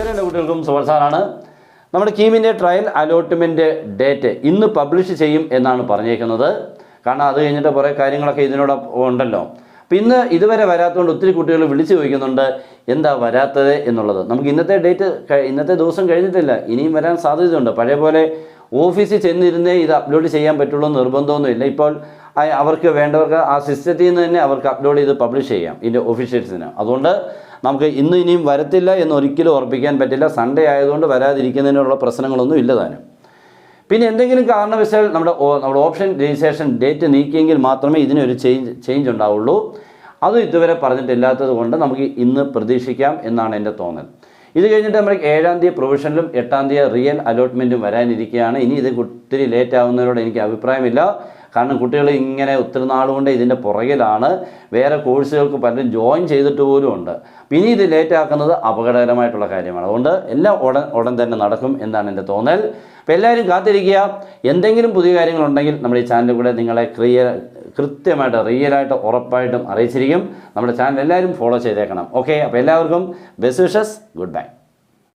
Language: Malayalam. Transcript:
എല്ലാ കുട്ടികൾക്കും സുവർസാറാണ്. നമ്മുടെ കീമിൻ്റെ ട്രയൽ അലോട്ട്മെൻറ്റ് ഡേറ്റ് ഇന്ന് പബ്ലിഷ് ചെയ്യും എന്നാണ് പറഞ്ഞേക്കുന്നത്. കാരണം അത് കഴിഞ്ഞിട്ട് കുറേ കാര്യങ്ങളൊക്കെ ഇതിനോടൊപ്പം ഉണ്ടല്ലോ. അപ്പോൾ ഇന്ന് ഇതുവരെ വരാത്തതുകൊണ്ട് ഒത്തിരി കുട്ടികൾ വിളിച്ച് ചോദിക്കുന്നുണ്ട് എന്താ വരാത്തത് എന്നുള്ളത്. നമുക്ക് ഇന്നത്തെ ദിവസം കഴിഞ്ഞിട്ടില്ല, ഇനിയും വരാൻ സാധ്യതയുണ്ട്. പഴയ പോലെ ഓഫീസിൽ ചെന്നിരുന്നേ ഇത് അപ്ലോഡ് ചെയ്യാൻ പറ്റുള്ളൂ നിർബന്ധമൊന്നുമില്ല. ഇപ്പോൾ അവർക്ക് വേണ്ടവർക്ക് ആ സിസ്റ്റത്തിൽ നിന്ന് തന്നെ അവർക്ക് അപ്ലോഡ് ചെയ്ത് പബ്ലിഷ് ചെയ്യാം ഇതിൻ്റെ ഒഫീഷ്യൽസിന്. അതുകൊണ്ട് നമുക്ക് ഇനിയും വരത്തില്ല എന്ന് ഒരിക്കലും ഉറപ്പിക്കാൻ പറ്റില്ല. സൺഡേ ആയതുകൊണ്ട് വരാതിരിക്കുന്നതിനുള്ള പ്രശ്നങ്ങളൊന്നും ഇല്ല താനും. പിന്നെ എന്തെങ്കിലും കാരണവശാൽ നമ്മുടെ ഓപ്ഷൻ രജിസ്ട്രേഷൻ ഡേറ്റ് നീക്കിയെങ്കിൽ മാത്രമേ ഇതിനൊരു ചേഞ്ച് ഉണ്ടാവുള്ളൂ. അതും ഇതുവരെ പറഞ്ഞിട്ടില്ലാത്തത് കൊണ്ട് നമുക്ക് ഇന്ന് പ്രതീക്ഷിക്കാം എന്നാണ് എൻ്റെ തോന്നൽ. ഇത് കഴിഞ്ഞിട്ട് നമ്മൾ 7-ാം തീയതി പ്രൊവിഷനിലും 8-ാം തീയതി റിയൽ അലോട്ട്മെൻറ്റും വരാനിരിക്കുകയാണ്. ഇനി ഇത് ഒത്തിരി ലേറ്റ് ആവുന്നതിനോട് എനിക്ക് അഭിപ്രായമില്ല. കാരണം കുട്ടികൾ ഇങ്ങനെ ഒത്തിരി നാളുകൊണ്ട് ഇതിൻ്റെ പുറകിലാണ്. വേറെ കോഴ്സുകൾക്ക് പലരും ജോയിൻ ചെയ്തിട്ട് പോലും ഉണ്ട്. പിന്നെ ഇത് ലേറ്റ് ആക്കുന്നത് അപകടകരമായിട്ടുള്ള കാര്യമാണ്. അതുകൊണ്ട് എല്ലാം ഉടൻ തന്നെ നടക്കും എന്നാണ് എൻ്റെ തോന്നൽ. അപ്പോൾ എല്ലാവരും കാത്തിരിക്കുക. എന്തെങ്കിലും പുതിയ കാര്യങ്ങളുണ്ടെങ്കിൽ നമ്മുടെ ഈ ചാനലിൽ കൂടെ നിങ്ങളെ കൃത്യമായിട്ട് റിയലായിട്ട് ഉറപ്പായിട്ടും അറിയിച്ചിരിക്കും. നമ്മുടെ ചാനൽ എല്ലാവരും ഫോളോ ചെയ്തേക്കണം. ഓക്കെ, അപ്പോൾ എല്ലാവർക്കും ബെസ്റ്റ് വിഷസ്. Good bye.